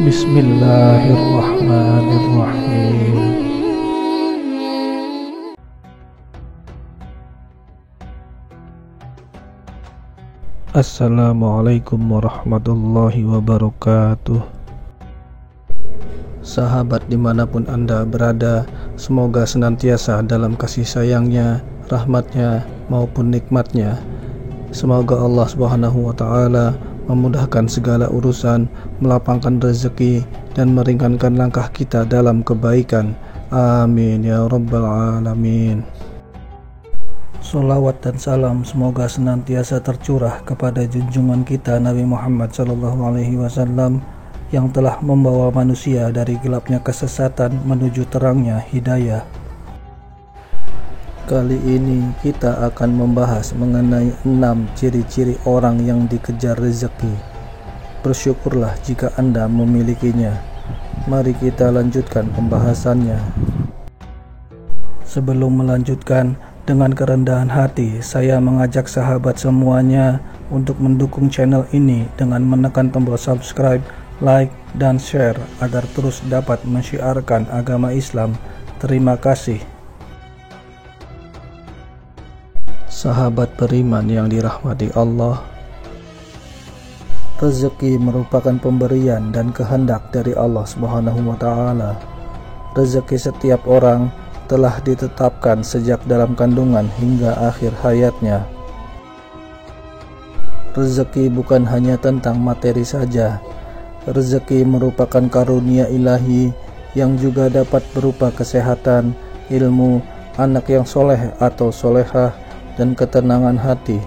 Bismillahirrahmanirrahim. Assalamualaikum warahmatullahi wabarakatuh. Sahabat dimanapun Anda berada, semoga senantiasa dalam kasih sayangnya, rahmatnya maupun nikmatnya. Semoga Allah Subhanahu wa Ta'ala memudahkan segala urusan, melapangkan rezeki, dan meringankan langkah kita dalam kebaikan. Amin ya rabbal alamin. Salawat dan salam semoga senantiasa tercurah kepada junjungan kita Nabi Muhammad SAW yang telah membawa manusia dari gelapnya kesesatan menuju terangnya hidayah. Kali ini kita akan membahas mengenai 6 ciri-ciri orang yang dikejar rezeki. Bersyukurlah jika Anda memilikinya. Mari kita lanjutkan pembahasannya. Sebelum melanjutkan, dengan kerendahan hati saya mengajak sahabat semuanya untuk mendukung channel ini dengan menekan tombol subscribe, like, dan share agar terus dapat mensyiarkan agama Islam. Terima kasih. Sahabat beriman yang dirahmati Allah, rezeki merupakan pemberian dan kehendak dari Allah Subhanahu wa Ta'ala. Rezeki setiap orang telah ditetapkan sejak dalam kandungan hingga akhir hayatnya. Rezeki bukan hanya tentang materi saja. Rezeki merupakan karunia ilahi yang juga dapat berupa kesehatan, ilmu, anak yang soleh atau solehah, dan ketenangan hati.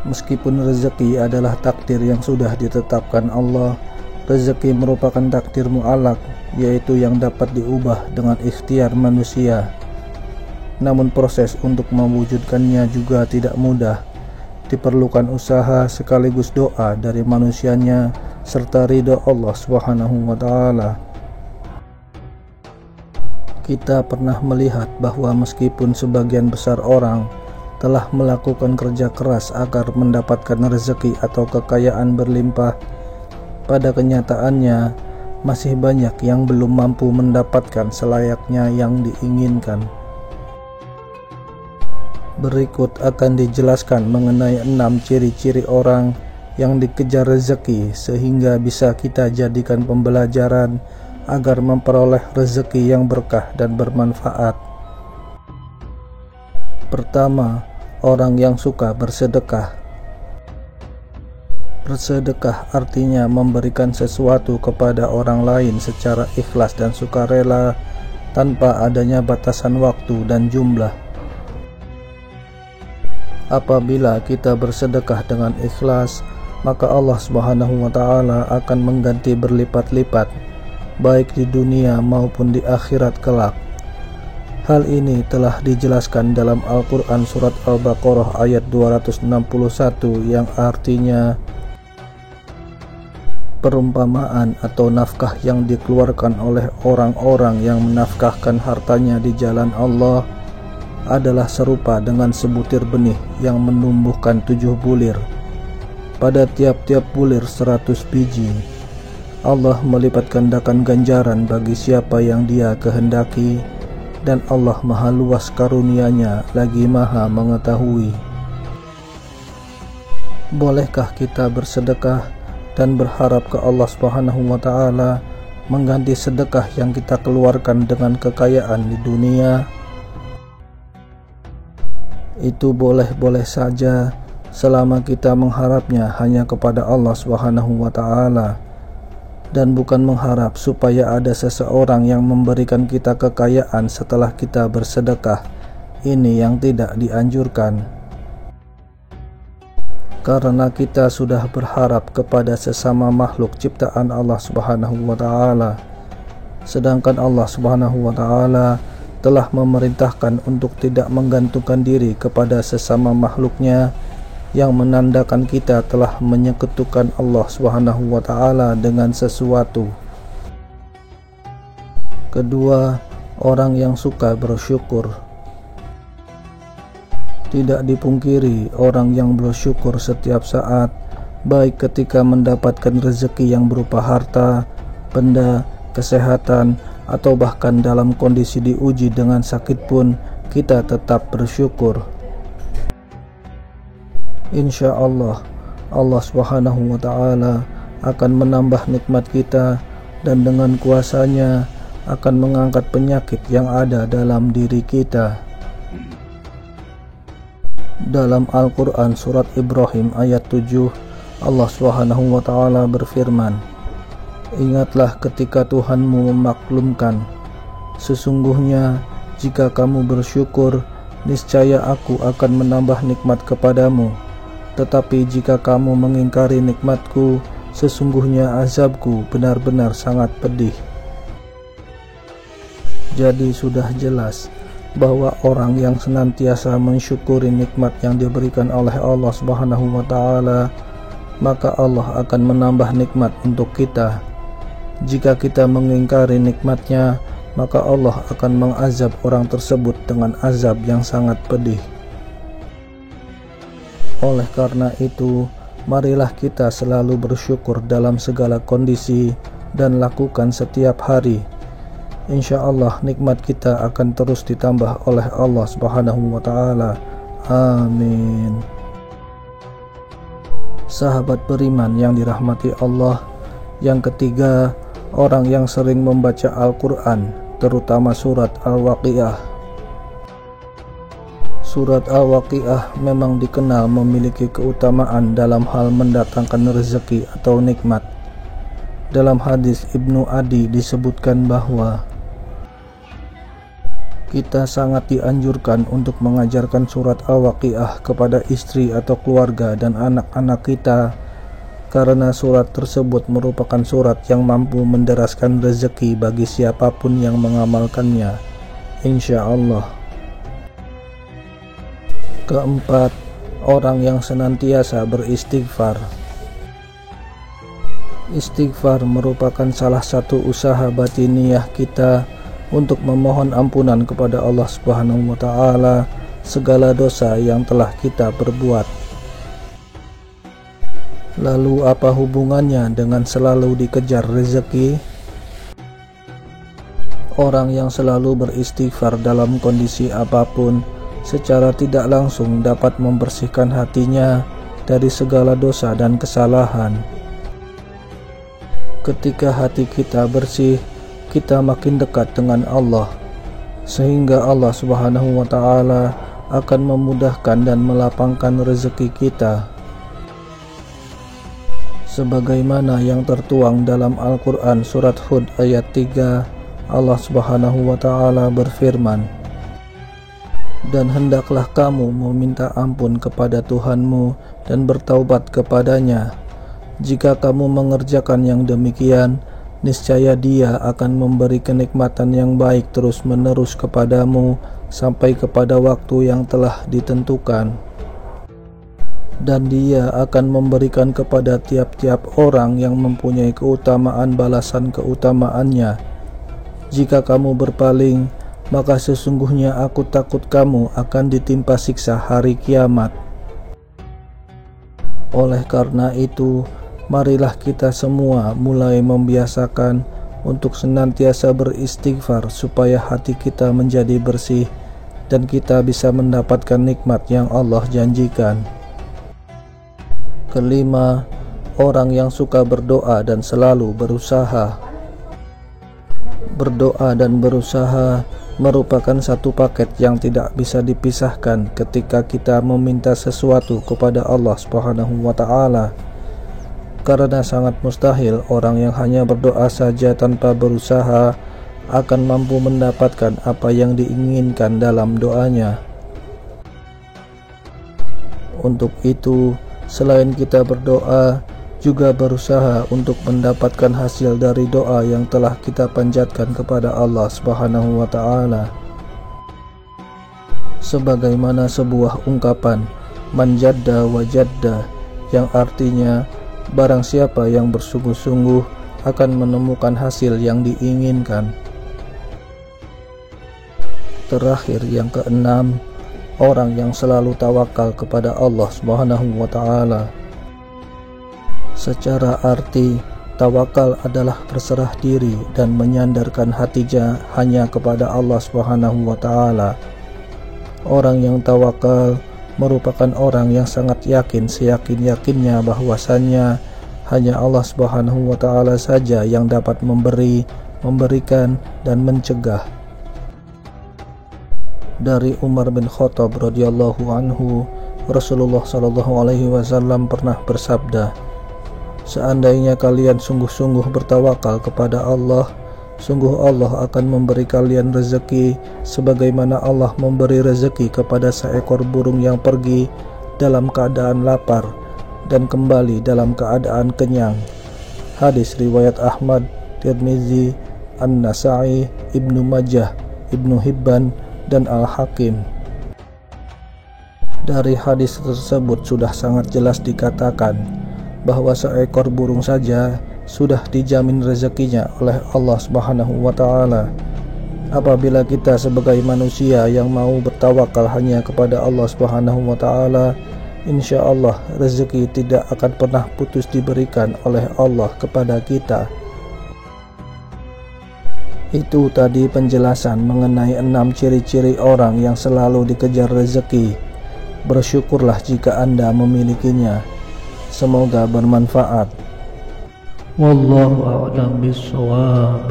Meskipun rezeki adalah takdir yang sudah ditetapkan Allah, rezeki merupakan takdir mu'alaq, yaitu yang dapat diubah dengan ikhtiar manusia. Namun proses untuk mewujudkannya juga tidak mudah. Diperlukan usaha sekaligus doa dari manusianya serta ridha Allah Subhanahu wa Ta'ala. Kita pernah melihat bahwa meskipun sebagian besar orang telah melakukan kerja keras agar mendapatkan rezeki atau kekayaan berlimpah, pada kenyataannya masih banyak yang belum mampu mendapatkan selayaknya yang diinginkan. Berikut akan dijelaskan mengenai 6 ciri-ciri orang yang dikejar rezeki sehingga bisa kita jadikan pembelajaran agar memperoleh rezeki yang berkah dan bermanfaat. Pertama, orang yang suka bersedekah. Bersedekah artinya memberikan sesuatu kepada orang lain secara ikhlas dan sukarela tanpa adanya batasan waktu dan jumlah. Apabila kita bersedekah dengan ikhlas, maka Allah Subhanahu wa Ta'ala akan mengganti berlipat-lipat baik di dunia maupun di akhirat kelak. Hal ini telah dijelaskan dalam Al-Quran surat Al-Baqarah ayat 261 yang artinya perumpamaan atau nafkah yang dikeluarkan oleh orang-orang yang menafkahkan hartanya di jalan Allah adalah serupa dengan sebutir benih yang menumbuhkan 7 bulir. Pada tiap-tiap bulir 100 biji. Allah melipat gandakan ganjaran bagi siapa yang Dia kehendaki, dan Allah maha luas karunia-Nya lagi maha mengetahui. Bolehkah kita bersedekah dan berharap ke Allah Subhanahu wa Ta'ala mengganti sedekah yang kita keluarkan dengan kekayaan di dunia? Itu boleh-boleh saja selama kita mengharapnya hanya kepada Allah Subhanahu wa Ta'ala, dan bukan mengharap supaya ada seseorang yang memberikan kita kekayaan setelah kita bersedekah. Ini yang tidak dianjurkan. Karena kita sudah berharap kepada sesama makhluk ciptaan Allah Subhanahu wa Ta'ala, sedangkan Allah Subhanahu wa Ta'ala telah memerintahkan untuk tidak menggantungkan diri kepada sesama makhluknya, yang menandakan kita telah menyekutukan Allah Subhanahu wa Ta'ala dengan sesuatu. Kedua, orang yang suka bersyukur. Tidak dipungkiri, orang yang bersyukur setiap saat baik ketika mendapatkan rezeki yang berupa harta, benda, kesehatan, atau bahkan dalam kondisi diuji dengan sakit pun kita tetap bersyukur. Insya Allah, Allah Subhanahu wa Ta'ala akan menambah nikmat kita dan dengan kuasanya akan mengangkat penyakit yang ada dalam diri kita. Dalam Al-Quran surat Ibrahim ayat 7, Allah Subhanahu wa Ta'ala berfirman, "Ingatlah ketika Tuhanmu memaklumkan, sesungguhnya jika kamu bersyukur, niscaya aku akan menambah nikmat kepadamu. Tetapi jika kamu mengingkari nikmatku, sesungguhnya azabku benar-benar sangat pedih." Jadi sudah jelas bahwa orang yang senantiasa mensyukuri nikmat yang diberikan oleh Allah Subhanahu wa Ta'ala, maka Allah akan menambah nikmat untuk kita. Jika kita mengingkari nikmatnya, maka Allah akan mengazab orang tersebut dengan azab yang sangat pedih. Oleh karena itu, marilah kita selalu bersyukur dalam segala kondisi dan lakukan setiap hari. Insya Allah nikmat kita akan terus ditambah oleh Allah Subhanahu wa Ta'ala. Amin. Sahabat beriman yang dirahmati Allah, yang ketiga, orang yang sering membaca Al-Quran, terutama surat Al-Waqiah. Surat Al-Waqiah memang dikenal memiliki keutamaan dalam hal mendatangkan rezeki atau nikmat. Dalam hadis Ibnu Adi disebutkan bahwa kita sangat dianjurkan untuk mengajarkan surat Al-Waqiah kepada istri atau keluarga dan anak-anak kita, karena surat tersebut merupakan surat yang mampu menderaskan rezeki bagi siapapun yang mengamalkannya, insya Allah. Keempat, orang yang senantiasa beristighfar. Istighfar merupakan salah satu usaha batiniyah kita untuk memohon ampunan kepada Allah Subhanahu wa Ta'ala segala dosa yang telah kita perbuat. Lalu apa hubungannya dengan selalu dikejar rezeki? Orang yang selalu beristighfar dalam kondisi apapun secara tidak langsung dapat membersihkan hatinya dari segala dosa dan kesalahan. Ketika hati kita bersih, kita makin dekat dengan Allah, sehingga Allah Subhanahu wa Ta'ala akan memudahkan dan melapangkan rezeki kita. Sebagaimana yang tertuang dalam Al-Quran surat Hud ayat 3, Allah Subhanahu wa Ta'ala berfirman, "Dan hendaklah kamu meminta ampun kepada Tuhanmu dan bertaubat kepadanya. Jika kamu mengerjakan yang demikian, niscaya Dia akan memberi kenikmatan yang baik terus-menerus kepadamu sampai kepada waktu yang telah ditentukan. Dan Dia akan memberikan kepada tiap-tiap orang yang mempunyai keutamaan balasan keutamaannya. Jika kamu berpaling, maka sesungguhnya aku takut kamu akan ditimpa siksa hari kiamat." Oleh karena itu, marilah kita semua mulai membiasakan untuk senantiasa beristighfar supaya hati kita menjadi bersih dan kita bisa mendapatkan nikmat yang Allah janjikan. Kelima, orang yang suka berdoa dan selalu berusaha. Berdoa dan berusaha merupakan satu paket yang tidak bisa dipisahkan ketika kita meminta sesuatu kepada Allah Subhanahu wa Ta'ala. Karena sangat mustahil orang yang hanya berdoa saja tanpa berusaha akan mampu mendapatkan apa yang diinginkan dalam doanya. Untuk itu, selain kita berdoa, juga berusaha untuk mendapatkan hasil dari doa yang telah kita panjatkan kepada Allah Subhanahu wa Ta'ala. Sebagaimana sebuah ungkapan, "Man jadda wajadda," yang artinya barang siapa yang bersungguh-sungguh akan menemukan hasil yang diinginkan. Terakhir, yang keenam, orang yang selalu tawakal kepada Allah Subhanahu wa Ta'ala. Secara arti, tawakal adalah berserah diri dan menyandarkan hatinya hanya kepada Allah Subhanahu wa Ta'ala. Orang yang tawakal merupakan orang yang sangat yakin seyakin-yakinnya bahwasannya hanya Allah Subhanahu wa Ta'ala saja yang dapat memberi, memberikan, dan mencegah. Dari Umar bin Khattab radhiyallahu anhu, Rasulullah sallallahu alaihi wasallam pernah bersabda, "Seandainya kalian sungguh-sungguh bertawakal kepada Allah, sungguh Allah akan memberi kalian rezeki sebagaimana Allah memberi rezeki kepada seekor burung yang pergi dalam keadaan lapar dan kembali dalam keadaan kenyang." Hadis riwayat Ahmad, Tirmizi, An-Nasa'i, Ibnu Majah, Ibnu Hibban, dan Al-Hakim. Dari hadis tersebut sudah sangat jelas dikatakan bahwa seekor burung saja sudah dijamin rezekinya oleh Allah Subhanahu wa Ta'ala. Apabila kita sebagai manusia yang mau bertawakal hanya kepada Allah Subhanahu wa Ta'ala, insya Allah rezeki tidak akan pernah putus diberikan oleh Allah kepada kita. Itu tadi penjelasan mengenai 6 ciri-ciri orang yang selalu dikejar rezeki. Bersyukurlah jika Anda memilikinya. Semoga bermanfaat. Wallahu a'lam bishawab.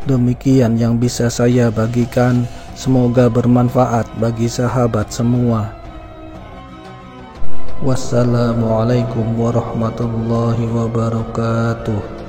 Demikian yang bisa saya bagikan. Semoga bermanfaat bagi sahabat semua. Wassalamualaikum warahmatullahi wabarakatuh.